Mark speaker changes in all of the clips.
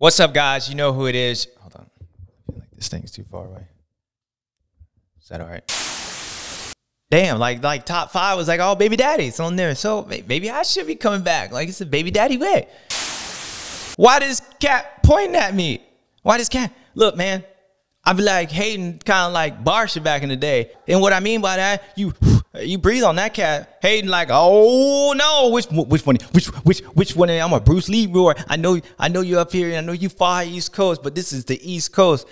Speaker 1: What's up, guys? You know who it is. Hold on. I feel like this thing's too far away. Is that all right? Damn, like top 5 was like all baby daddies on there. So maybe I should be coming back. Like it's a baby daddy way. Why does cat pointing at me? Why does cat? Look, man, I be like hating kind of like Barcia back in the day. And what I mean by that, you breathe on that cat, hating like, oh no, which one? I'm a Bruce Lee roar. I know you're up here, and I know you far East Coast, but this is the East Coast.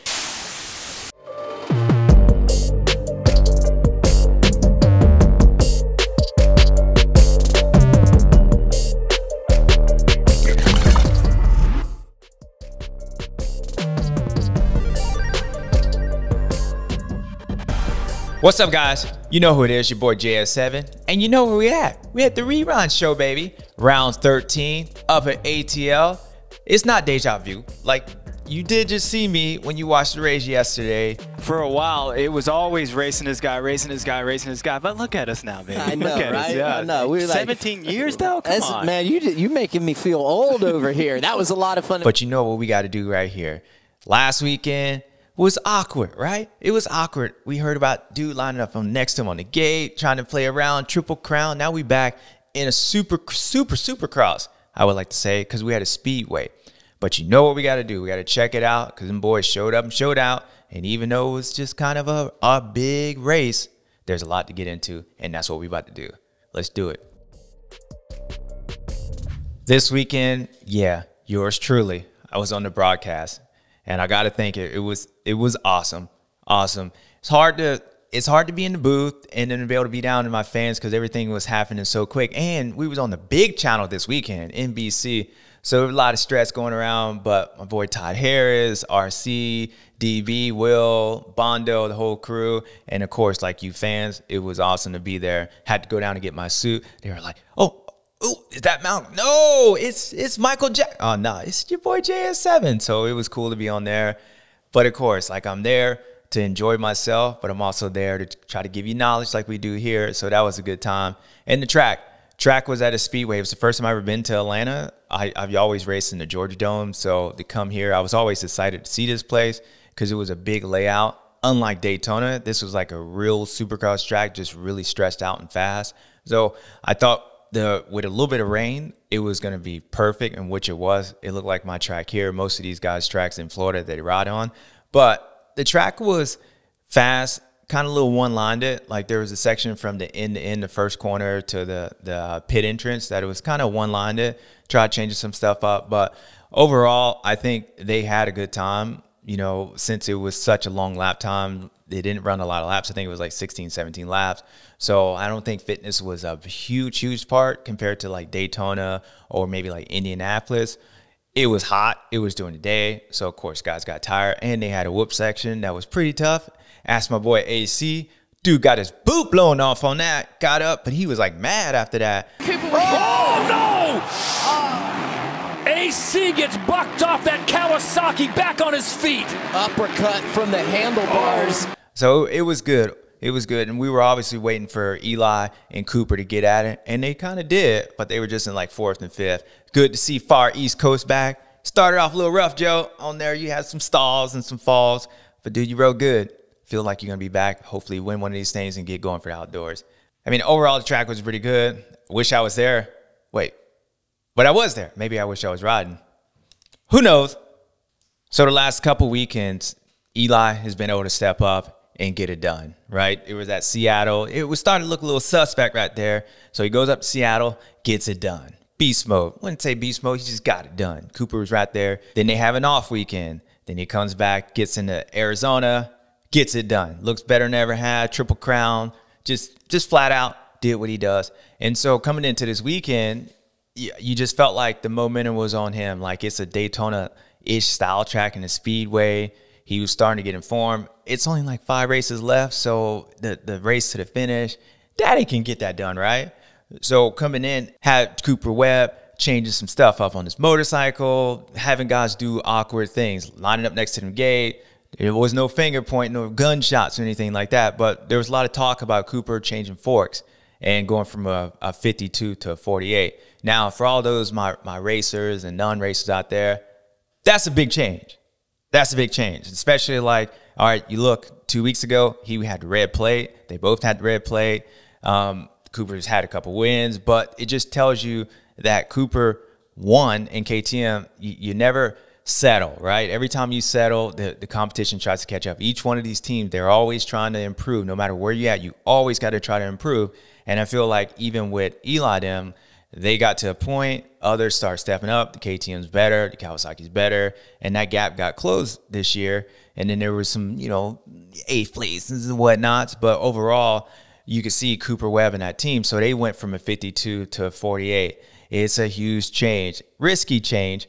Speaker 1: What's up, guys? You know who it is, your boy JS7, and you know where we at. We at the rerun show, baby. Round 13 up at ATL. It's not deja vu. Like, you did just see me when you watched the race yesterday.
Speaker 2: For a while, it was always racing this guy, but look at us now, baby.
Speaker 3: I know,
Speaker 2: look at
Speaker 3: right?
Speaker 2: us, yeah.
Speaker 3: I know. We're like
Speaker 2: 17 years, though? Come on.
Speaker 3: Man, you making me feel old over here. That was a lot of fun.
Speaker 1: But you know what we got to do right here. Last weekend was awkward, right? It was awkward. We heard about dude lining up on next to him on the gate, trying to play around, triple crown. Now we back in a super cross, I would like to say, because we had a speedway. But you know what we got to do? We got to check it out because them boys showed up and showed out. And even though it was just kind of a big race, there's a lot to get into, and that's what we about to do. Let's do it. This weekend, yeah, yours truly. I was on the broadcast. And I got to think it was awesome. It's hard to be in the booth and then to be able to be down to my fans because everything was happening so quick. And we was on the big channel this weekend, NBC. So there was a lot of stress going around. But my boy Todd Harris, RC, DB, Will, Bondo, the whole crew. And of course, like you fans, it was awesome to be there. Had to go down to get my suit. They were like, oh, is that Mount? No, it's Michael Jack. Oh, no, it's your boy JS7. So it was cool to be on there. But of course, like I'm there to enjoy myself, but I'm also there to try to give you knowledge like we do here. So that was a good time. And the track was at a speedway. It was the first time I've ever been to Atlanta. I've always raced in the Georgia Dome. So to come here, I was always excited to see this place because it was a big layout. Unlike Daytona, this was like a real supercross track, just really stretched out and fast. So I thought with a little bit of rain, it was going to be perfect, and which it was. It looked like my track here. Most of these guys' tracks in Florida they ride on. But the track was fast, kind of a little one-lined. Like there was a section from the end to end, the first corner to the pit entrance, that it was kind of one-lined. Tried changing some stuff up. But overall, I think they had a good time. You know, since it was such a long lap time, they didn't run a lot of laps. I think it was like 16, 17 laps. So I don't think fitness was a huge part compared to like Daytona or maybe like Indianapolis. It was hot. It was during the day. So, of course, guys got tired. And they had a whoop section that was pretty tough. Asked my boy AC. Dude got his boot blown off on that. Got up, but he was like mad after that.
Speaker 4: Oh, no! AC gets bucked off that Kawasaki, back on his feet.
Speaker 3: Uppercut from the handlebars.
Speaker 1: So it was good. It was good. And we were obviously waiting for Eli and Cooper to get at it. And they kind of did, but they were just in like 4th and 5th. Good to see far East Coast back. Started off a little rough, Joe. On there, you had some stalls and some falls. But, dude, you rode good. Feel like you're going to be back. Hopefully win one of these things and get going for the outdoors. I mean, overall, the track was pretty good. Wish I was there. Wait. But I was there. Maybe I wish I was riding. Who knows? So the last couple weekends, Eli has been able to step up and get it done, right? It was at Seattle. It was starting to look a little suspect right there. So he goes up to Seattle, gets it done. Beast mode. Wouldn't say beast mode. He just got it done. Cooper was right there. Then they have an off weekend. Then he comes back, gets into Arizona, gets it done. Looks better than ever had. Triple crown. Just flat out did what he does. And so coming into this weekend, you just felt like the momentum was on him. Like it's a Daytona-ish style track in the speedway. He was starting to get informed. It's only like 5 races left, so the race to the finish, Daddy can get that done, right? So coming in, had Cooper Webb changing some stuff up on his motorcycle, having guys do awkward things, lining up next to the gate. There was no finger pointing, no gunshots or anything like that, but there was a lot of talk about Cooper changing forks and going from a 52 to a 48. Now, for all those my racers and non-racers out there, That's a big change. That's a big change, especially like, all right, you look 2 weeks ago, he had the red plate. They both had the red plate. Cooper's had a couple wins, but it just tells you that Cooper won in KTM. You never settle, right? Every time you settle, the competition tries to catch up. Each one of these teams, they're always trying to improve. No matter where you're at, you always got to try to improve. And I feel like even with Eli them, they got to a point, others start stepping up. The KTM's better, the Kawasaki's better, and that gap got closed this year. And then there was some, 8th places and whatnots. But overall, you could see Cooper, Webb, and that team. So they went from a 52 to a 48. It's a huge change, risky change.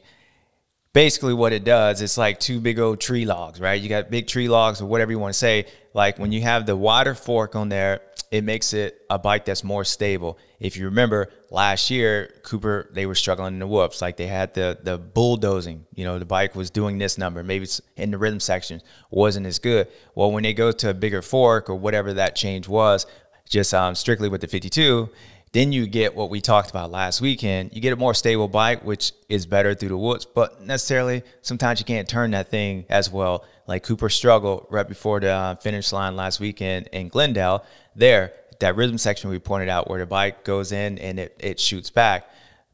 Speaker 1: Basically what it does, it's like two big old tree logs, right? You got big tree logs or whatever you want to say. Like when you have the wider fork on there, it makes it a bike that's more stable. If you remember last year, Cooper, they were struggling in the whoops. Like they had the bulldozing. The bike was doing this number. Maybe it's in the rhythm section wasn't as good. Well, when they go to a bigger fork or whatever that change was, just strictly with the 52, then you get what we talked about last weekend. You get a more stable bike, which is better through the woods, but necessarily sometimes you can't turn that thing as well. Like Cooper struggled right before the finish line last weekend in Glendale. There, that rhythm section we pointed out where the bike goes in and it shoots back.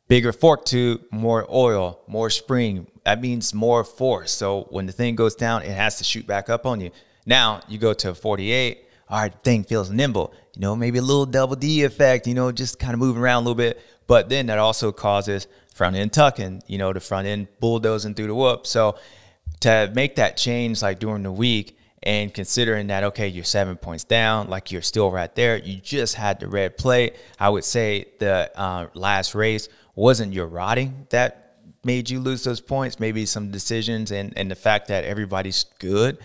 Speaker 1: Bigger fork tube, more oil, more spring. That means more force. So when the thing goes down, it has to shoot back up on you. Now you go to a 48. All right, the thing feels nimble, maybe a little double D effect, just kind of moving around a little bit. But then that also causes front end tucking, the front end bulldozing through the whoop. So to make that change like during the week and considering that, okay, you're 7 points down, like you're still right there, you just had the red plate. I would say the last race wasn't your rotting that made you lose those points, maybe some decisions and the fact that everybody's good.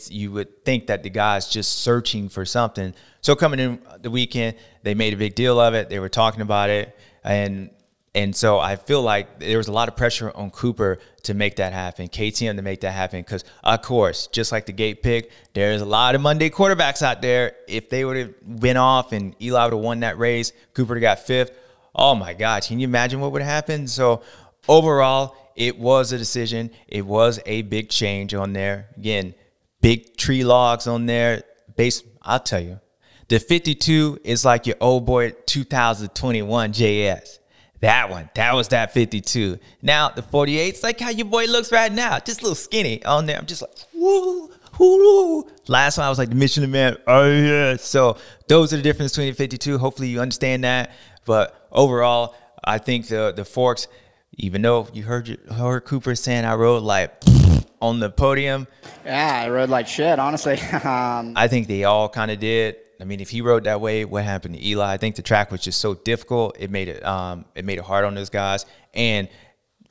Speaker 1: You would think that the guy's just searching for something. So coming in the weekend, they made a big deal of it. They were talking about it. And so I feel like there was a lot of pressure on Cooper to make that happen, KTM to make that happen. Because, of course, just like the gate pick, there's a lot of Monday quarterbacks out there. If they would have been off and Eli would have won that race, Cooper would have got 5th. Oh, my gosh. Can you imagine what would have happened? So overall, it was a decision. It was a big change on there. Again, big tree logs on there. I'll tell you, the 52 is like your old boy 2021 JS. That one, that was that 52. Now, the 48's like how your boy looks right now. Just a little skinny on there. I'm just like, woo, woo. Last one, I was like the Michelin Man. Oh, yeah. So those are the difference between the 52. Hopefully you understand that. But overall, I think the forks, even though you heard Cooper saying I rode like on the podium.
Speaker 5: Yeah, I rode like shit, honestly.
Speaker 1: I think they all kind of did. I mean, if he rode that way, what happened to Eli? I think the track was just so difficult. It made it hard on those guys. And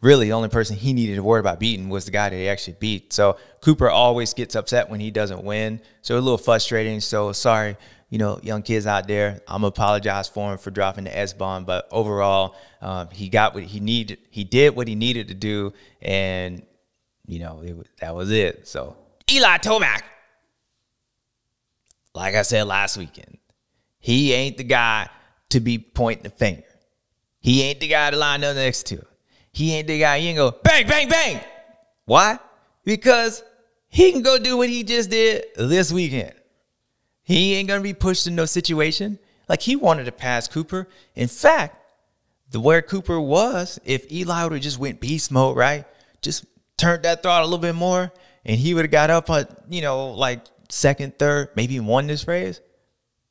Speaker 1: really, the only person he needed to worry about beating was the guy that he actually beat. So Cooper always gets upset when he doesn't win. So a little frustrating. So sorry, young kids out there. I'm gonna apologize for him for dropping the S-bomb. But overall, he got what he needed. He did what he needed to do, and that was it. So Eli Tomac, like I said last weekend, he ain't the guy to be pointing the finger. He ain't the guy to line up next to. He ain't the guy you ain't go bang, bang, bang. Why? Because he can go do what he just did this weekend. He ain't going to be pushed in no situation. Like he wanted to pass Cooper. In fact, where Cooper was, if Eli would have just went beast mode, right? Just turned that throttle a little bit more, and he would have got up at, like second, third, maybe won this race,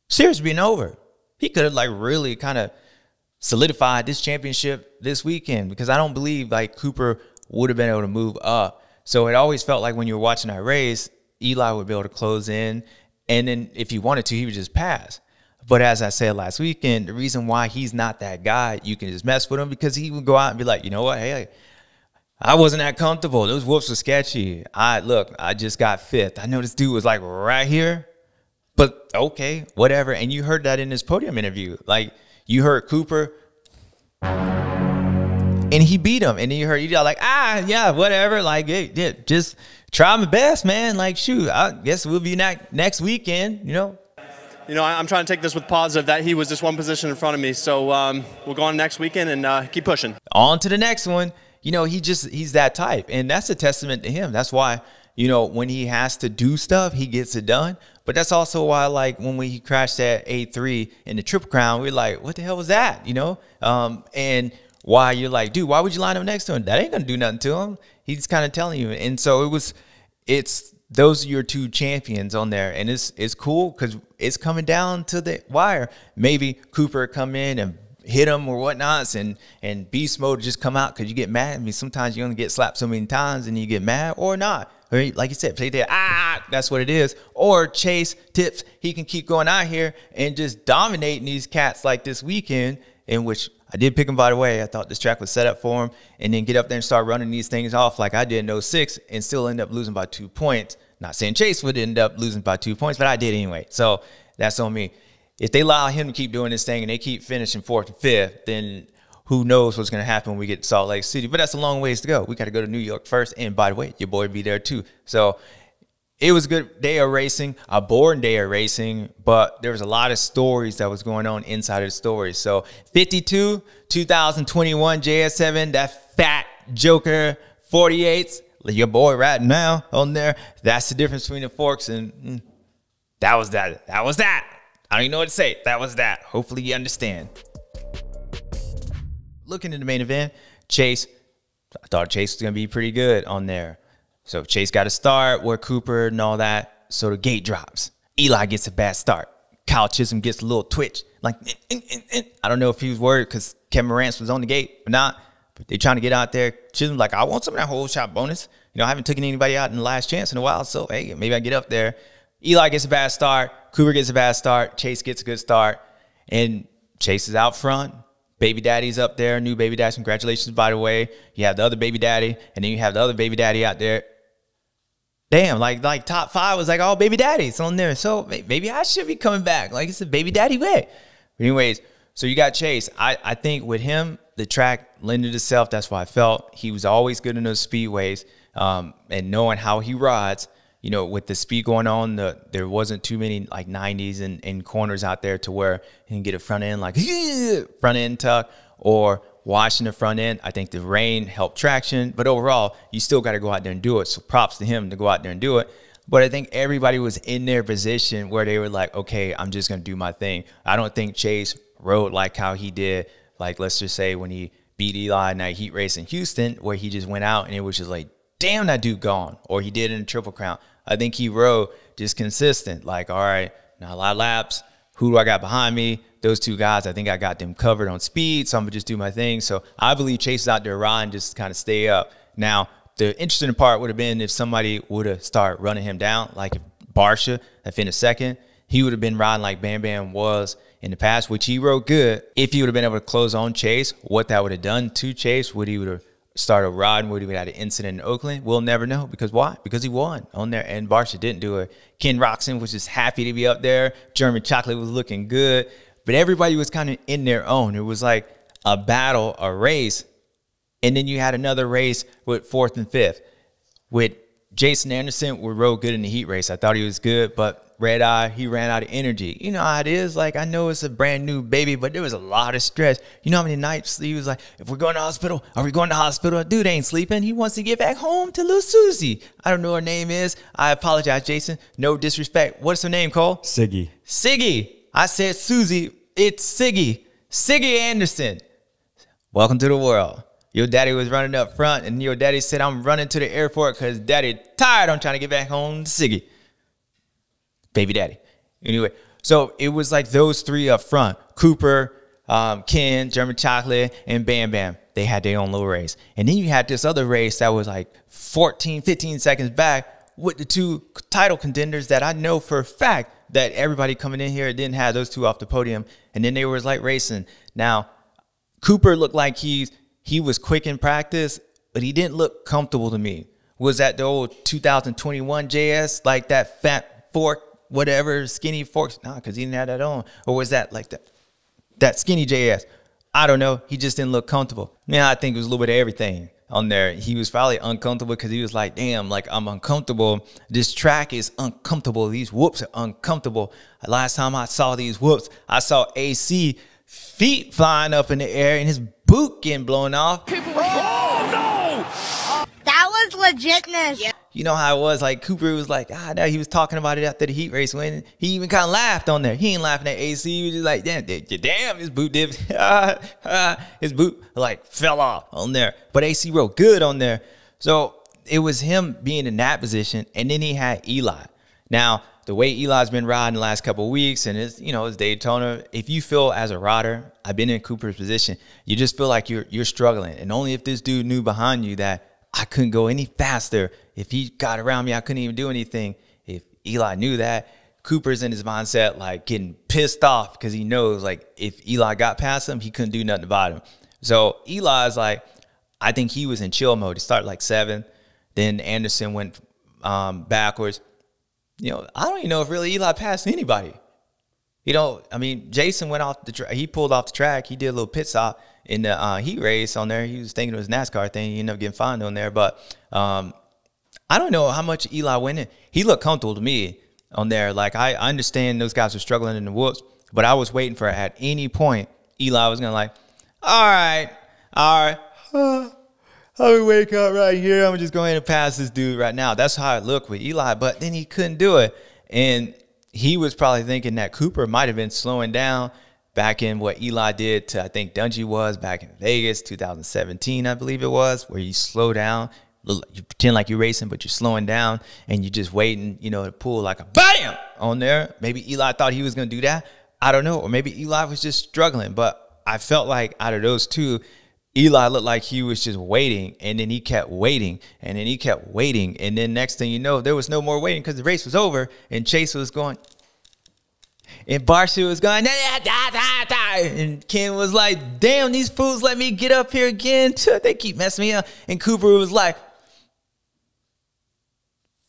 Speaker 1: series being over. He could have like really kind of solidified this championship this weekend, because I don't believe like Cooper would have been able to move up. So it always felt like when you were watching that race, Eli would be able to close in, and then if he wanted to, he would just pass. But as I said last weekend, the reason why he's not that guy, you can just mess with him, because he would go out and be like, you know what, hey, I wasn't that comfortable. Those whoops were sketchy. I just got 5th. I know this dude was like right here, but okay, whatever. And you heard that in his podium interview. Like you heard Cooper, and he beat him. And then you heard like, yeah, whatever. Like, yeah, just try my best, man. Like, shoot, I guess we'll be next weekend,
Speaker 6: I'm trying to take this with positive that he was just one position in front of me. So we'll go on next weekend and keep pushing.
Speaker 1: On to the next one. you know, he's that type. And that's a testament to him. That's why, you know, when he has to do stuff, he gets it done. But that's also why, like, when he crashed that A3 in the Triple Crown, we're like, what the hell was that, you know? And why you're like, dude, why would you line up next to him? That ain't going to do nothing to him. He's kind of telling you. And so it's those are your two champions on there. And it's cool because it's coming down to the wire. Maybe Cooper come in and hit him or whatnots, and beast mode just come out because you get mad. I mean, sometimes you're going to get slapped so many times and you get mad or not. Or like you said, play there, that's what it is. Or Chase tips, he can keep going out here and just dominating these cats like this weekend, in which I did pick him, by the way. I thought this track was set up for him, and then get up there and start running these things off like I did in 06 and still end up losing by 2 points. Not saying Chase would end up losing by 2 points, but I did anyway. So that's on me. If they allow him to keep doing this thing and they keep finishing 4th and 5th, then who knows what's going to happen when we get to Salt Lake City. But that's a long ways to go. We got to go to New York first. And by the way, your boy will be there too. So it was a good day of racing, a boring day of racing, but there was a lot of stories that was going on inside of the stories. So 52, 2021 JS7, that fat Joker 48s, your boy right now on there. That's the difference between the forks, and that was that. That was that. I don't even know what to say. That was that. Hopefully you understand. Looking at the main event, Chase, I thought Chase was going to be pretty good on there. So Chase got a start where Cooper and all that. So the gate drops. Eli gets a bad start. Kyle Chisholm gets a little twitch. Like, I don't know if he was worried because Kevin Morantz was on the gate or not. But they're trying to get out there. Chisholm's like, I want some of that whole shot bonus. You know, I haven't taken anybody out in the last chance in a while. So, hey, maybe I get up there. Eli gets a bad start. Cooper gets a bad start. Chase gets a good start. And Chase is out front. Baby daddy's up there. New baby daddy. Congratulations, by the way. You have the other baby daddy. And then you have the other baby daddy out there. Damn, like top 5 was like all baby daddies on there. So maybe I should be coming back. Like, it's a baby daddy way. But anyways, so you got Chase. I think with him, the track lended itself. That's why I felt he was always good in those speedways. And knowing how he rides, you know, with the speed going on, there wasn't too many like 90s and corners out there to where he can get a front end like front end tuck or washing the front end. I think the rain helped traction, but overall, you still got to go out there and do it. So props to him to go out there and do it. But I think everybody was in their position where they were like, okay, I'm just going to do my thing. I don't think Chase rode like how he did, like, let's just say when he beat Eli in that heat race in Houston, where he just went out and it was just like, damn, that dude gone. Or he did in the Triple Crown. I think he rode just consistent. Like, all right, now a lot of laps. Who do I got behind me? Those two guys, I think I got them covered on speed, so I'm going to just do my thing. So I believe Chase is out there riding, just kind of stay up. Now, the interesting part would have been if somebody would have started running him down, like if Barcia that finished second, he would have been riding like Bam Bam was in the past, which he rode good. If he would have been able to close on Chase, what that would have done to Chase, would he would have started riding, would he have had an incident in Oakland? We'll never know. Because why? Because he won on there, and Barcia didn't do it. Ken Roxon was just happy to be up there. German Chocolate was looking good. But everybody was kind of in their own. It was like a battle, a race. And then you had another race with 4th and 5th. With Jason Anderson, we rode good in the heat race. I thought he was good, but Red Eye, he ran out of energy. You know how it is. Like, I know it's a brand new baby, but there was a lot of stress. You know how many nights he was like, if we're going to hospital, are we going to hospital? Dude ain't sleeping. He wants to get back home to little Susie. I don't know what her name is. I apologize, Jason. No disrespect. What's her name, Cole?
Speaker 7: Siggy.
Speaker 1: Siggy. I said Susie. It's Siggy. Siggy Anderson. Welcome to the world. Your daddy was running up front, and your daddy said, I'm running to the airport because daddy tired. I'm trying to get back home to Siggy. Baby daddy. Anyway, so it was like those three up front. Cooper, Ken, German Chocolate, and Bam Bam. They had their own little race. And then you had this other race that was like 14, 15 seconds back with the two title contenders that I know for a fact that everybody coming in here didn't have those two off the podium. And then they was like racing. Now, Cooper looked like he was quick in practice, but he didn't look comfortable to me. Was that the old 2021 JS, like that fat fork, whatever, skinny forks? Nah, because he didn't have that on. Or was that like that skinny JS? I don't know. He just didn't look comfortable. Yeah, I think it was a little bit of everything on there. He was probably uncomfortable because he was like, damn, like I'm uncomfortable. This track is uncomfortable. These whoops are uncomfortable. Last time I saw these whoops, I saw AC feet flying up in the air and his boot getting blown off.
Speaker 4: Oh, no!
Speaker 7: legitness. Yeah.
Speaker 1: You know how it was, like Cooper was like, no, he was talking about it after the heat race when he even kind of laughed on there. He ain't laughing at AC. He was just like, damn, his boot did, his boot like fell off on there. But AC rode good on there. So it was him being in that position, and then he had Eli. Now, the way Eli's been riding the last couple of weeks, and it's, it's Daytona, if you feel as a rider, I've been in Cooper's position, you just feel like you're struggling. And only if this dude knew behind you that I couldn't go any faster. If he got around me, I couldn't even do anything. If Eli knew that, Cooper's in his mindset like getting pissed off because he knows like if Eli got past him, he couldn't do nothing about him. So Eli's like, I think he was in chill mode. He started like 7th. Then Anderson went backwards. I don't even know if really Eli passed anybody. I mean, Jason went off the track. He pulled off the track. He did a little pit stop in the heat race on there. He was thinking it was a NASCAR thing. He ended up getting fined on there. But I don't know how much Eli went in. He looked comfortable to me on there. Like, I understand those guys were struggling in the whoops, but I was waiting for at any point Eli was going to like, all right. I would wake up right here. I'm just going to pass this dude right now. That's how it looked with Eli, but then he couldn't do it. And he was probably thinking that Cooper might have been slowing down back in what Eli did to, I think Dungey was back in Vegas, 2017, I believe it was, where you slow down. You pretend like you're racing, but you're slowing down, and you're just waiting, to pull like a BAM on there. Maybe Eli thought he was going to do that. I don't know. Or maybe Eli was just struggling. But I felt like out of those two, Eli looked like he was just waiting, and then he kept waiting, and then he kept waiting. And then next thing you know, there was no more waiting because the race was over, and Chase was going, and Barcia was going, and Ken was like, damn, these fools let me get up here again. They keep messing me up. And Cooper was like,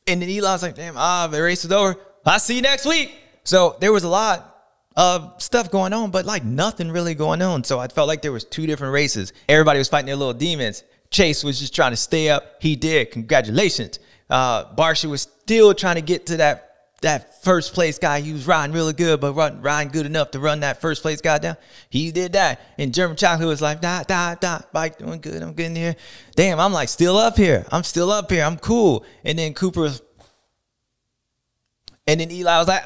Speaker 1: and then Eli was like, damn, the race is over. I'll see you next week. So there was a lot of stuff going on, but like nothing really going on. So I felt like there was 2 different races. Everybody was fighting their little demons. Chase was just trying to stay up. He did. Congratulations. Barcia was still trying to get to that first place guy. He was riding really good, but riding good enough to run that first place guy down. He did that. And German Chocolate was like, bike doing good. I'm getting here. Damn, I'm like still up here. I'm still up here. I'm cool. And then and then Eli was like,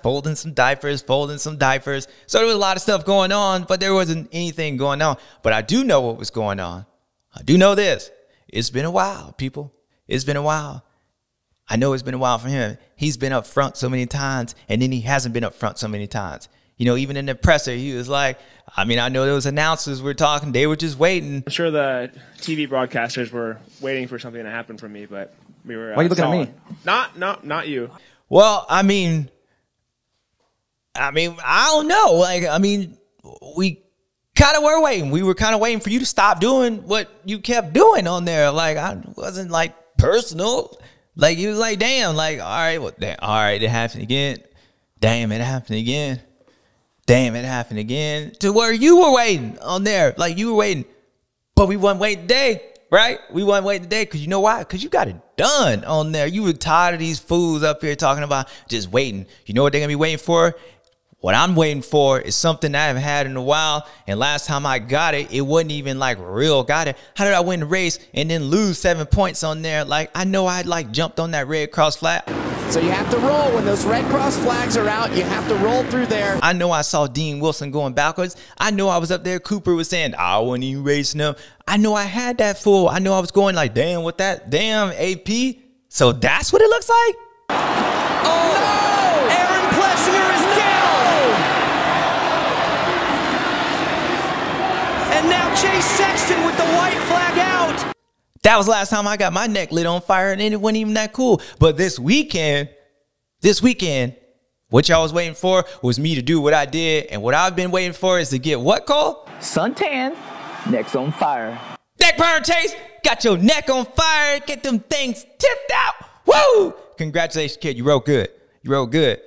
Speaker 1: folding some diapers. So there was a lot of stuff going on, but there wasn't anything going on. But I do know what was going on. I do know this. It's been a while, people. It's been a while. I know it's been a while for him. He's been up front so many times, and then he hasn't been up front so many times. Even in the presser, he was like, I know those announcers were talking. They were just waiting.
Speaker 8: I'm sure the TV broadcasters were waiting for something to happen from me, but we were.
Speaker 5: Why are you looking at me?
Speaker 8: Not you.
Speaker 1: Well, I don't know. We kind of were waiting. We were kind of waiting for you to stop doing what you kept doing on there. Like, I wasn't like personal. Like, he was like, damn, like, all right, well, damn, all right, it happened again. Damn, it happened again. Damn, it happened again. To where you were waiting on there. Like, you were waiting. But we wasn't waiting today, right? We wasn't waiting today because you know why? Because you got it done on there. You were tired of these fools up here talking about just waiting. You know what they're going to be waiting for? What I'm waiting for is something I haven't had in a while. And last time I got it, it wasn't even like real got it. How did I win the race and then lose 7 points on there? Like, I know I like jumped on that red cross flag.
Speaker 3: So you have to roll. When those red cross flags are out, you have to roll through there.
Speaker 1: I know I saw Dean Wilson going backwards. I know I was up there. Cooper was saying, I wasn't even racing him. I know I had that fool. I know I was going like, damn, what that? Damn, AP. So that's what it looks like?
Speaker 3: Oh, no! Aaron Plessinger is down! And now Chase Sexton with the white flag out.
Speaker 1: That was the last time I got my neck lit on fire, and it wasn't even that cool. But this weekend, what y'all was waiting for was me to do what I did. And what I've been waiting for is to get what, Cole?
Speaker 5: Suntan, neck's on fire.
Speaker 1: Neck burn, Chase. Got your neck on fire. Get them things tipped out. Woo! Congratulations, kid. You rode good. You rode good.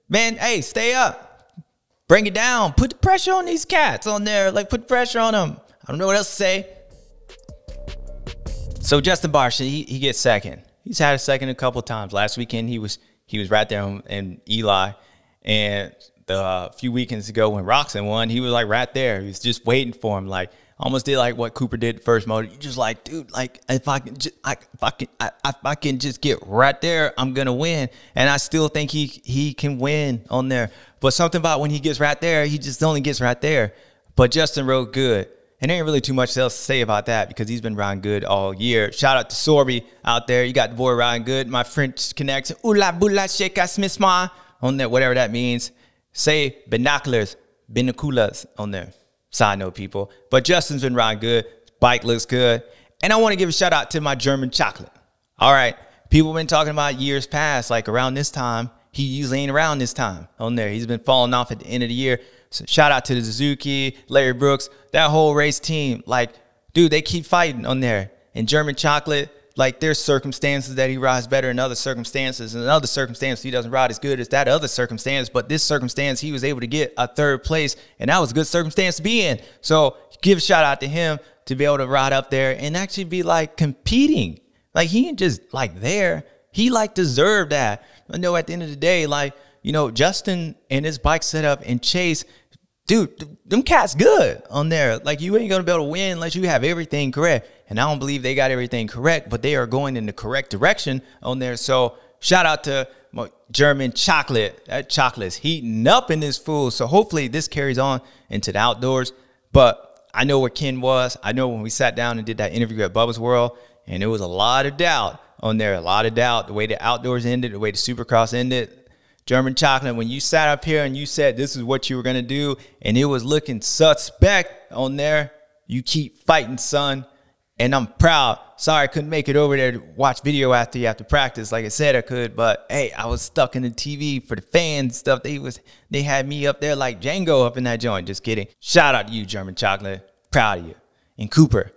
Speaker 1: Man, hey, stay up. Bring it down. Put the pressure on these cats on there. Like, put pressure on them. I don't know what else to say. So Justin Barcia, he gets second. He's had a second a couple times. Last weekend he was right there in Eli, and the few weekends ago when Roxon won, he was like right there. He was just waiting for him, like almost did like what Cooper did first moto. You just like, dude, like if I can just get right there, I'm gonna win. And I still think he can win on there. But something about when he gets right there, he just only gets right there. But Justin rode good. And there ain't really too much else to say about that because he's been riding good all year. Shout out to Sorby out there. You got the boy riding good. My French connection. Oula bula sheka smisma on there, whatever that means. Say binoculars on there. Side note, people. But Justin's been riding good. Bike looks good. And I want to give a shout out to my German chocolate. All right. People have been talking about years past, like around this time. He usually ain't around this time on there. He's been falling off at the end of the year. So shout out to the Suzuki, Larry Brooks, that whole race team. Like, dude, they keep fighting on there. And German chocolate, like there's circumstances that he rides better in other circumstances. And in other circumstances, he doesn't ride as good as that other circumstance. But this circumstance, he was able to get a third place. And that was a good circumstance to be in. So give a shout out to him to be able to ride up there and actually be like competing. Like he ain't just like there. He like deserved that. I know at the end of the day, like, you know, Justin and his bike setup and Chase, dude, them cats good on there. Like, you ain't going to be able to win unless you have everything correct. And I don't believe they got everything correct, but they are going in the correct direction on there. So shout out to my German chocolate. That chocolate is heating up in this fool. So hopefully this carries on into the outdoors. But I know where Ken was. I know when we sat down and did that interview at Bubba's World, and there was a lot of doubt on there, a lot of doubt. The way the outdoors ended, the way the Supercross ended. German chocolate, when you sat up here and you said this is what you were going to do, and it was looking suspect on there, you keep fighting, son. And I'm proud. Sorry I couldn't make it over there to watch video after you have to practice like I said I could. But, hey, I was stuck in the TV for the fans stuff. They had me up there like Django up in that joint. Just kidding. Shout out to you, German chocolate. Proud of you. And Cooper,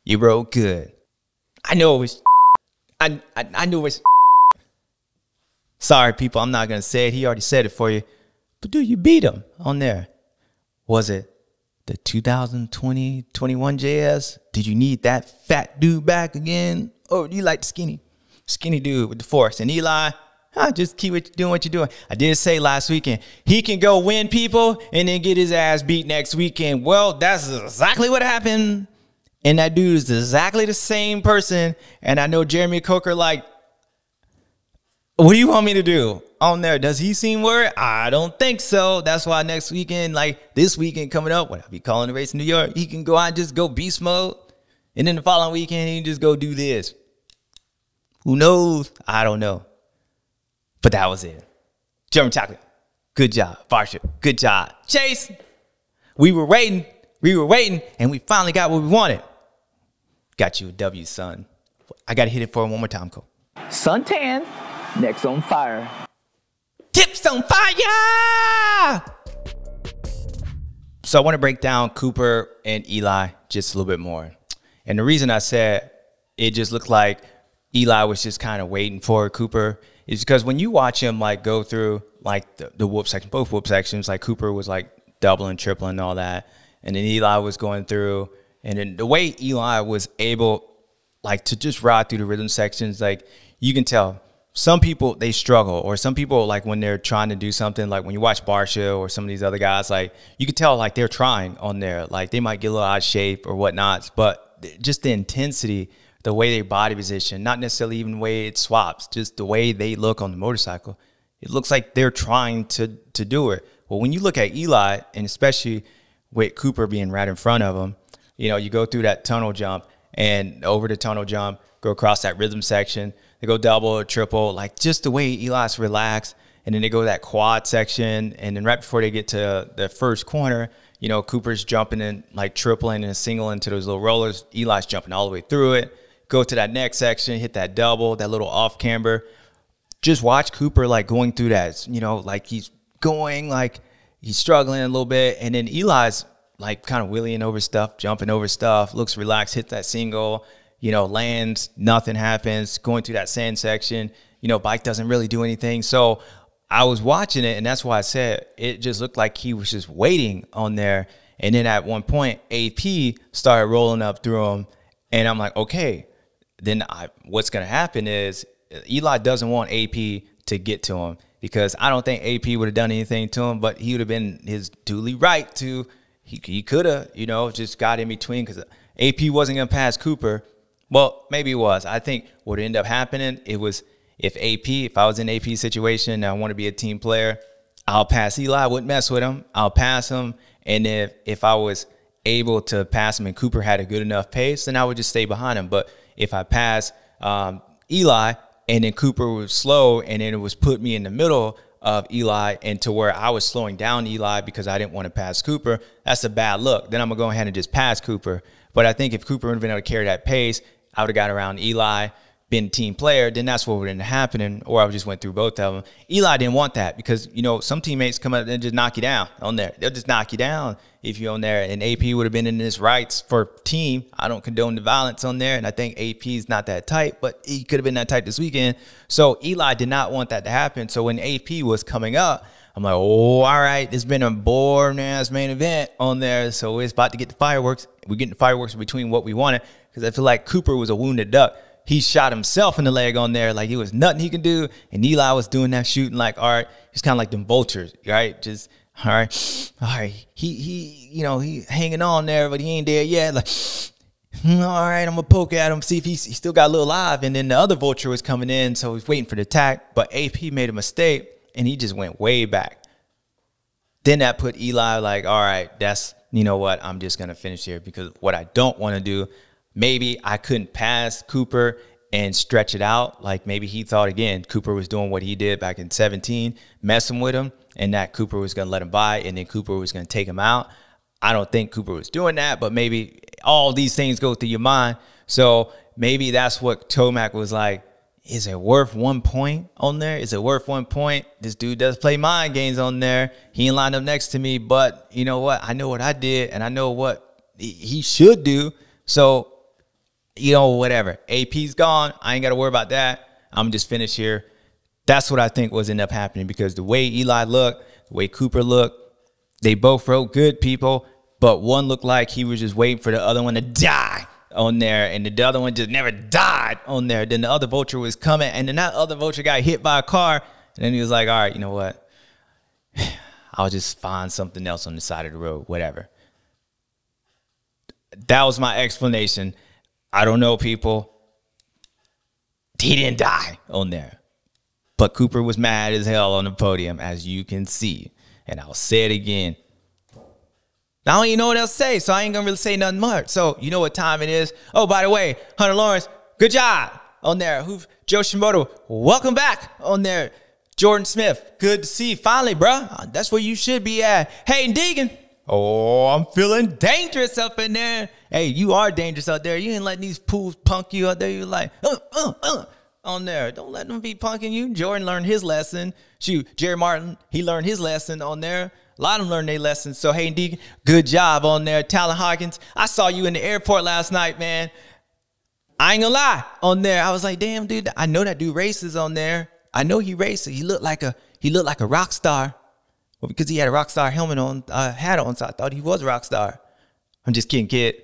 Speaker 1: you rode good. I know it was I knew it was sorry, people, I'm not going to say it. He already said it for you. But, dude, you beat him on there. Was it the 2020-21 JS? Did you need that fat dude back again? Or do you like the skinny dude with the force? And Eli, just keep doing what you're doing. I did say last weekend, he can go win, people, and then get his ass beat next weekend. Well, that's exactly what happened. And that dude is exactly the same person. And I know Jeremy Coker, like, what do you want me to do on there? Does he seem worried? I don't think so. That's why next weekend, like this weekend coming up, when I'll be calling the race in New York, he can go out and just go beast mode. And then the following weekend, he can just go do this. Who knows? I don't know. But that was it. German chocolate. Good job. Barcia. Good job. Chase. We were waiting. And we finally got what we wanted. Got you a W, son. I got to hit it for him one more time, Cole.
Speaker 5: Suntan, next on fire.
Speaker 1: Tips on fire! So I want to break down Cooper and Eli just a little bit more. And the reason I said it just looked like Eli was just kind of waiting for Cooper is because when you watch him like go through like the whoop section, both whoop sections, like Cooper was like doubling, tripling, all that. And then Eli was going through, and then the way Eli was able like to just ride through the rhythm sections, like you can tell some people, they struggle, or some people like when they're trying to do something, like when you watch Barcia or some of these other guys, like you can tell like they're trying on there, like they might get a little out of shape or whatnot, but just the intensity, the way they body position, not necessarily even the way it swaps, just the way they look on the motorcycle, it looks like they're trying to do it. Well, when you look at Eli, and especially with Cooper being right in front of him, you know, you go through that tunnel jump and over the tunnel jump, go across that rhythm section, they go double or triple, like just the way Eli's relaxed. And then they go to that quad section. And then right before they get to the first corner, you know, Cooper's jumping in, like tripling and singling into those little rollers. Eli's jumping all the way through it. Go to that next section, hit that double, that little off camber. Just watch Cooper like going through that, you know, like he's going, like he's struggling a little bit. And then Eli's like kind of wheeling over stuff, jumping over stuff, looks relaxed, hit that single, you know, lands, nothing happens, going through that sand section, you know, bike doesn't really do anything. So I was watching it, and that's why I said it just looked like he was just waiting on there. And then at one point, AP started rolling up through him, and I'm like, okay, then what's going to happen is Eli doesn't want AP to get to him, because I don't think AP would have done anything to him, but he would have been his duly right to. he could have, you know, just got in between because AP wasn't going to pass Cooper. Well, maybe it was. I think what ended up happening, it was if I was in AP situation and I want to be a team player, I'll pass Eli. I wouldn't mess with him. I'll pass him. And if I was able to pass him and Cooper had a good enough pace, then I would just stay behind him. But if I pass Eli and then Cooper was slow and then it was put me in the middle of Eli and to where I was slowing down Eli because I didn't want to pass Cooper, that's a bad look. Then I'm going to go ahead and just pass Cooper. But I think if Cooper would have been able to carry that pace, I would have got around Eli, been a team player, then that's what would have been happening, or I just went through both of them. Eli didn't want that because, you know, some teammates come up and just knock you down on there. They'll just knock you down if you're on there. And AP would have been in his rights for team. I don't condone the violence on there, and I think AP is not that tight, but he could have been that tight this weekend. So Eli did not want that to happen. So when AP was coming up, I'm like, oh, all right, it's been a boring-ass main event on there, so it's about to get the fireworks. We're getting the fireworks between what we wanted because I feel like Cooper was a wounded duck. He shot himself in the leg on there like it was nothing he could do, and Eli was doing that shooting like, all right, he's kind of like them vultures, right? Just, all right, he, you know, he hanging on there, but he ain't there yet. Like, all right, I'm going to poke at him, see if he still got a little alive, and then the other vulture was coming in, so he's waiting for the attack, but AP made a mistake, and he just went way back. Then that put Eli like, all right, that's, you know what, I'm just going to finish here because what I don't want to do, maybe I couldn't pass Cooper and stretch it out. Like maybe he thought, again, Cooper was doing what he did back in 17, messing with him, and that Cooper was going to let him by, and then Cooper was going to take him out. I don't think Cooper was doing that, but maybe all these things go through your mind. So maybe that's what Tomac was like, is it worth 1 point on there? Is it worth 1 point? This dude does play mind games on there. He ain't lined up next to me, but you know what? I know what I did, and I know what he should do. So, you know, whatever. AP's gone. I ain't got to worry about that. I'm just finished here. That's what I think was end up happening because the way Eli looked, the way Cooper looked, they both wrote good people, but one looked like he was just waiting for the other one to die on there, and the other one just never died on there. Then the other vulture was coming, and then that other vulture got hit by a car, and then he was like, all right, you know what? I'll just find something else on the side of the road, whatever. That was my explanation. I don't know, people. He didn't die on there. But Cooper was mad as hell on the podium, as you can see. And I'll say it again. I don't even know what else to say, so I ain't going to really say nothing much. So you know what time it is. Oh, by the way, Hunter Lawrence, good job on there. Joe Shimoda, welcome back on there. Jordan Smith, good to see you finally, bro. That's where you should be at. Hayden Deegan, oh, I'm feeling dangerous up in there. Hey, you are dangerous out there. You ain't letting these pools punk you out there. You're like, on there. Don't let them be punking you. Jordan learned his lesson. Shoot, Jerry Martin, he learned his lesson on there. A lot of them learned their lessons. So, Hayden Deegan, good job on there. Talon Hawkins, I saw you in the airport last night, man. I ain't gonna lie on there. I was like, damn, dude, I know that dude races on there. I know he races. He looked like a rock star. Well, because he had a rock star helmet on, hat on, so I thought he was a rock star. I'm just kidding, kid.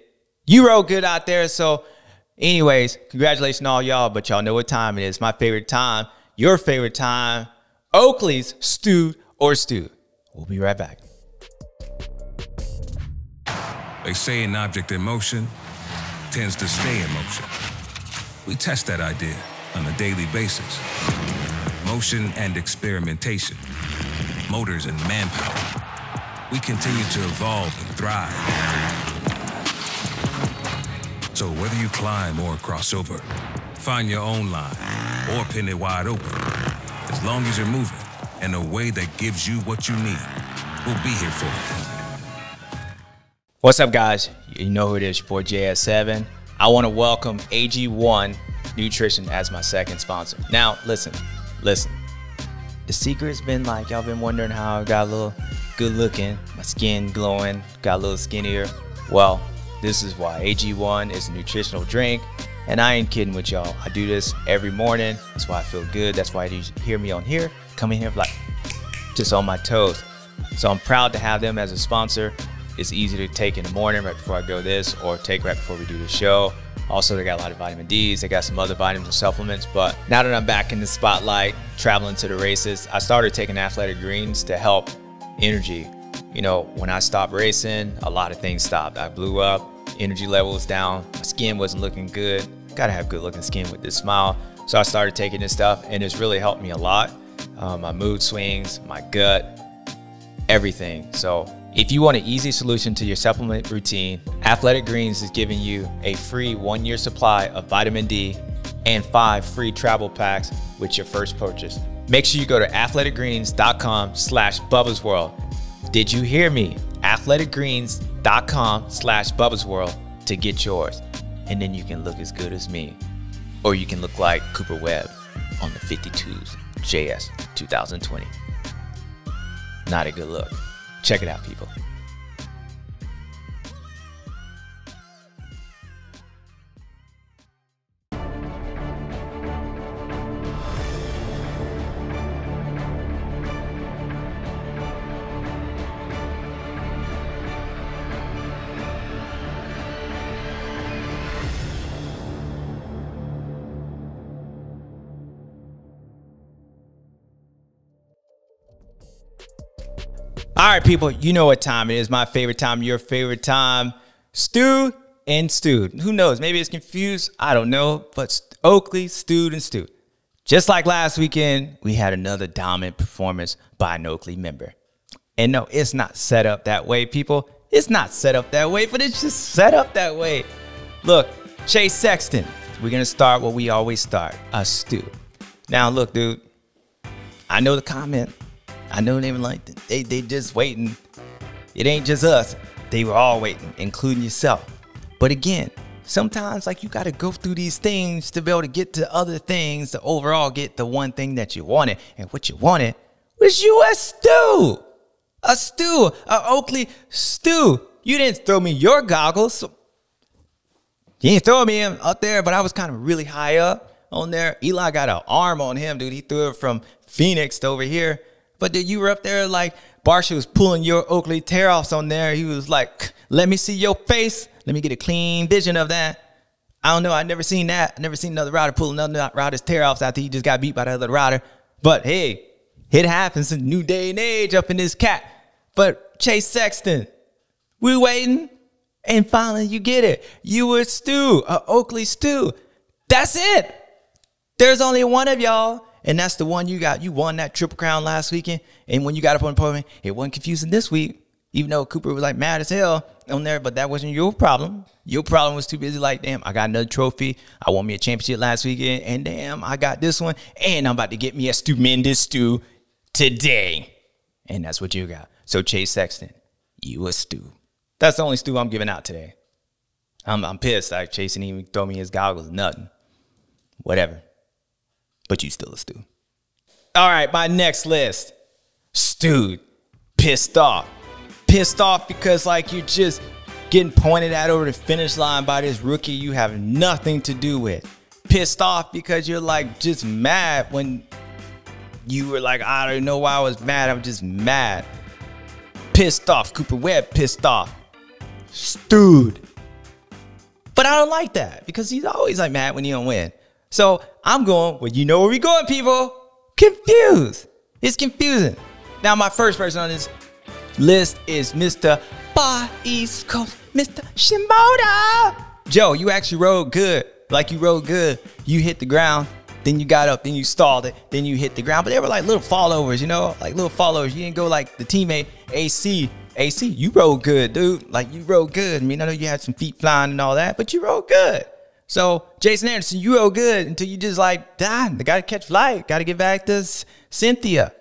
Speaker 1: You rode good out there. So, anyways, congratulations to all y'all. But y'all know what time it is. My favorite time, your favorite time, Oakley's Stewed or Stewed. We'll be right back.
Speaker 7: They say an object in motion tends to stay in motion. We test that idea on a daily basis. Motion and experimentation. Motors and manpower. We continue to evolve and thrive. So whether you climb or cross over, find your own line or pin it wide open, as long as you're moving in a way that gives you what you need, we'll be here for you.
Speaker 1: What's up, guys? You know who it is, your boy JS7. I want to welcome AG1 Nutrition as my second sponsor. Now, listen. The secret's been like, y'all been wondering how I got a little good looking, my skin glowing, got a little skinnier. Well, this is why. AG1 is a nutritional drink, and I ain't kidding with y'all. I do this every morning. That's why I feel good. That's why you hear me on here, come in here like just on my toes. So I'm proud to have them as a sponsor. It's easy to take in the morning right before I go this, or take right before we do the show. Also, they got a lot of vitamin Ds. They got some other vitamins and supplements. But now that I'm back in the spotlight, traveling to the races, I started taking athletic greens to help energy. You know, when I stopped racing, a lot of things stopped. I blew up, energy level was down, my skin wasn't looking good. Gotta have good looking skin with this smile. So I started taking this stuff, and it's really helped me a lot. My mood swings, my gut, everything. So if you want an easy solution to your supplement routine, Athletic Greens is giving you a free 1-year supply of vitamin D and 5 free travel packs with your first purchase. Make sure you go to athleticgreens.com/BubbasWorld. Did you hear me? athleticgreens.com/BubbasWorld to get yours. And then you can look as good as me. Or you can look like Cooper Webb on the 52s JS 2020. Not a good look. Check it out, people. All right, people, you know what time it is. My favorite time, your favorite time. Stu and Stu. Who knows? Maybe it's confused. I don't know. But Oakley, Stu, and Stu. Just like last weekend, we had another dominant performance by an Oakley member. And no, it's not set up that way, people. It's not set up that way, but it's just set up that way. Look, Chase Sexton. We're going to start what we always start, a Stu. Now, look, dude, I know the comment. I know they were like, they just waiting. It ain't just us. They were all waiting, including yourself. But again, sometimes like you got to go through these things to be able to get to other things to overall get the one thing that you wanted. And what you wanted was you a Stu. A Stu. A Oakley Stu. You didn't throw me your goggles. So you didn't throw me up there, but I was kind of really high up on there. Eli got an arm on him, dude. He threw it from Phoenix to over here. But dude, you were up there like Barcia was pulling your Oakley tear-offs on there. He was like, let me see your face. Let me get a clean vision of that. I don't know. I never seen that. I never seen another rider pull another rider's tear-offs after he just got beat by the other rider. But hey, it happens in new day and age up in this cat. But Chase Sexton, we waiting, and finally you get it. You were Stu, a Oakley Stu. That's it. There's only one of y'all. And that's the one you got. You won that Triple Crown last weekend. And when you got up on the podium, it wasn't confusing this week. Even though Cooper was like mad as hell on there. But that wasn't your problem. Your problem was too busy like, damn, I got another trophy. I won me a championship last weekend. And damn, I got this one. And I'm about to get me a stupendous Stu today. And that's what you got. So Chase Sexton, you a Stu. That's the only Stu I'm giving out today. I'm pissed. Like Chase didn't even throw me his goggles. Nothing. Whatever. But you still a Stu. All right, my next list. Stu, pissed off. Pissed off because like you're just getting pointed at over the finish line by this rookie you have nothing to do with. Pissed off because you're like just mad when you were like, I don't know why I was mad. I'm just mad. Pissed off. Cooper Webb pissed off. Stewed. But I don't like that because he's always like mad when he don't win. So I'm going, well, you know where we going, people. Confused. It's confusing. Now, my first person on this list is Mr. Far East Coast, Mr. Shimoda. Joe, you actually rode good. Like you rode good. You hit the ground, then you got up, then you stalled it, then you hit the ground. But they were like little fallovers, you know, like little fallovers. You didn't go like the teammate AC. AC, you rode good, dude. Like you rode good. I mean, I know you had some feet flying and all that, but you rode good. So, Jason Anderson, you rode good until you just like, damn, they got to catch flight. Got to get back to Cynthia.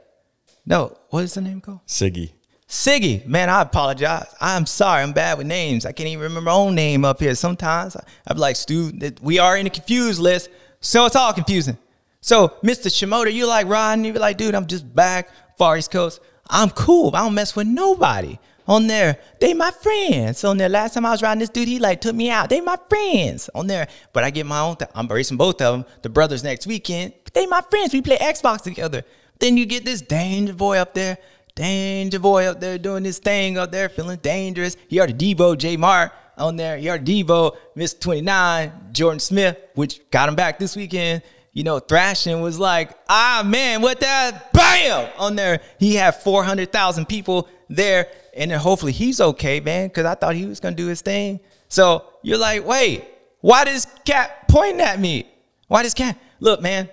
Speaker 1: No, what is the name called?
Speaker 9: Siggy.
Speaker 1: Siggy. Man, I apologize. I'm sorry. I'm bad with names. I can't even remember my own name up here. Sometimes I'm like, Stu, we are in a confused list, so it's all confusing. So, Mr. Shimoda, you like riding. You're like, dude, I'm just back, Far East Coast. I'm cool. I don't mess with nobody. On there, they my friends. On there, last time I was riding this dude, he like took me out. They my friends on there. But I get my own. I'm racing both of them. The brothers next weekend. But they my friends. We play Xbox together. Then you get this danger boy up there. Danger boy up there doing this thing up there, feeling dangerous. He already Debo J Mart on there. He already Debo Mr. 29 Jordan Smith, which got him back this weekend. You know, thrashing was like, ah, man, what that? Bam! On there, he had 400,000 people there, and then hopefully he's okay, man, because I thought he was going to do his thing. So you're like, wait, why this cat pointing at me? Why this cat? Look, man,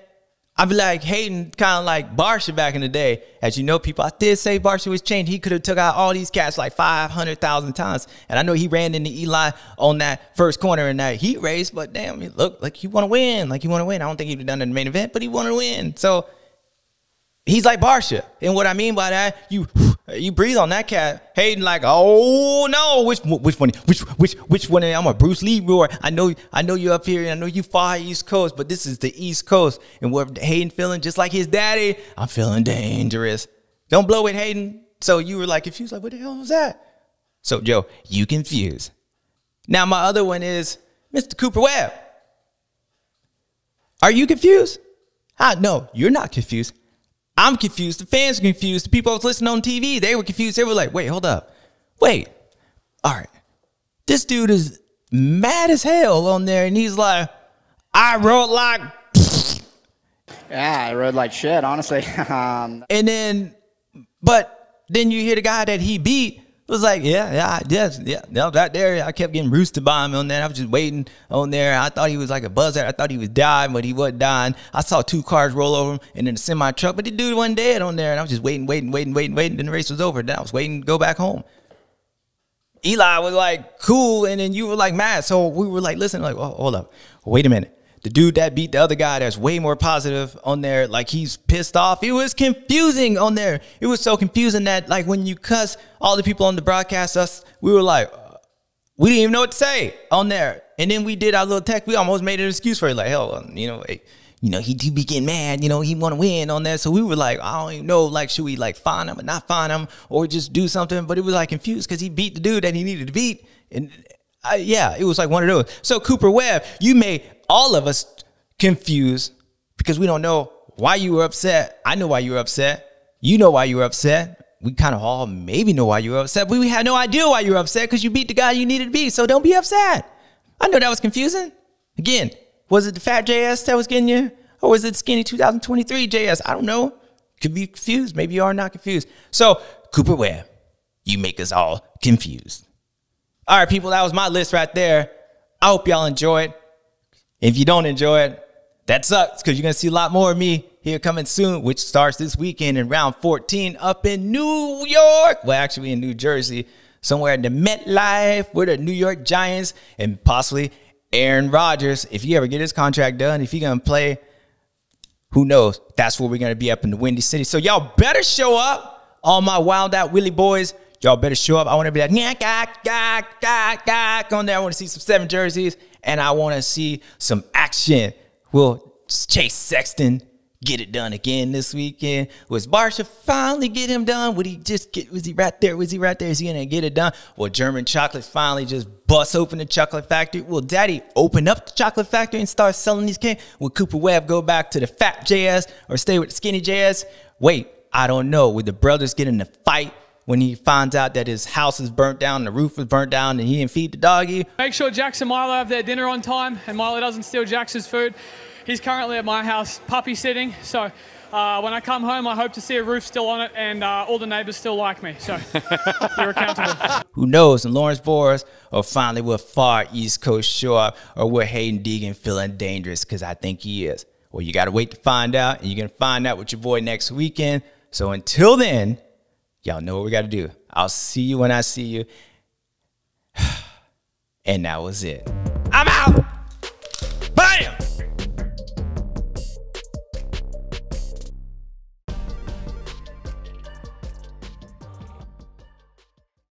Speaker 1: I'd be like hating kind of like Barcia back in the day. As you know, people, I did say Barcia was changed. He could have took out all these cats like 500,000 times. And I know he ran into Eli on that first corner in that heat race, but damn, it looked like he want to win. Like he want to win. I don't think he'd have done it in the main event, but he wanted to win. So he's like Barcia. And what I mean by that, you breathe on that cat, hating like, oh no, which one? I'm a Bruce Lee roar. I know you're up here, and I know you far East Coast, but this is the East Coast, and what Hayden feeling just like his daddy. I'm feeling dangerous. Don't blow it, Hayden. So you were like confused, like what the hell was that? So Joe, you confused. Now my other one is Mr. Cooper Webb. Are you confused? No, you're not confused. I'm confused. The fans are confused. The people I was listening on TV, they were confused. They were like, wait, hold up. Wait. All right. This dude is mad as hell on there. And he's like, I rode like.
Speaker 9: Yeah, I rode like shit, honestly.
Speaker 1: And then, but then you hear the guy that he beat was like, yeah, that there. I kept getting roosted by him on there. I was just waiting on there. I thought he was like a buzzer. I thought he was dying, but he wasn't dying. I saw 2 cars roll over him and then a semi truck, but the dude wasn't dead on there. And I was just waiting. Then the race was over. Then I was waiting to go back home. Eli was like cool, and then you were like mad. So we were like, listen, like, oh, hold up, wait a minute. The dude that beat the other guy that's way more positive on there, like he's pissed off. It was confusing on there. It was so confusing that like when you cuss all the people on the broadcast, we were like, we didn't even know what to say on there. And then we did our little tech. We almost made an excuse for it. Like, hell, he do be getting mad. He want to win on there. So we were like, I don't even know, like, should we like fine him or not fine him or just do something? But it was like confused because he beat the dude that he needed to beat. And yeah, it was like one of those. So Cooper Webb, you made all of us confused because we don't know why you were upset. I know why you were upset. You know why you were upset. We kind of all maybe know why you were upset, but we had no idea why you were upset because you beat the guy you needed to beat. So don't be upset. I know that was confusing. Again, was it the fat JS that was getting you? Or was it skinny 2023 JS? I don't know. Could be confused. Maybe you are not confused. So Cooper Webb, you make us all confused. All right, people, that was my list right there. I hope y'all enjoy it. If you don't enjoy it, that sucks because you're going to see a lot more of me here coming soon, which starts this weekend in round 14 up in New York. Well, actually in New Jersey, somewhere in the MetLife with the New York Giants and possibly Aaron Rodgers. If he ever get his contract done, if he's going to play, who knows? That's where we're going to be up in the Windy City. So y'all better show up, all my Wild Out Willie boys. Y'all better show up. I want to be like, on there. I want to see some 7 jerseys, and I want to see some action. Will Chase Sexton get it done again this weekend? Was Barcia finally get him done? Would he just get, was he right there? Was he right there? Is he going to get it done? Will German Chocolate finally just bust open the chocolate factory? Will Daddy open up the chocolate factory and start selling these cakes? Will Cooper Webb go back to the fat JS or stay with the skinny JS? Wait, I don't know. Would the brothers get in a fight when he finds out that his house is burnt down, the roof was burnt down, and he didn't feed the doggy?
Speaker 10: Make sure Jax and Milo have their dinner on time, and Milo doesn't steal Jax's food. He's currently at my house puppy sitting, so when I come home, I hope to see a roof still on it and all the neighbors still like me, so you're accountable. Who knows, and Lawrence Boris, or finally will far East Coast show up, or will Hayden Deegan feeling dangerous, because I think he is. Well, you got to wait to find out, and you're going to find out with your boy next weekend. So until then, y'all know what we got to do. I'll see you when I see you. And that was it. I'm out.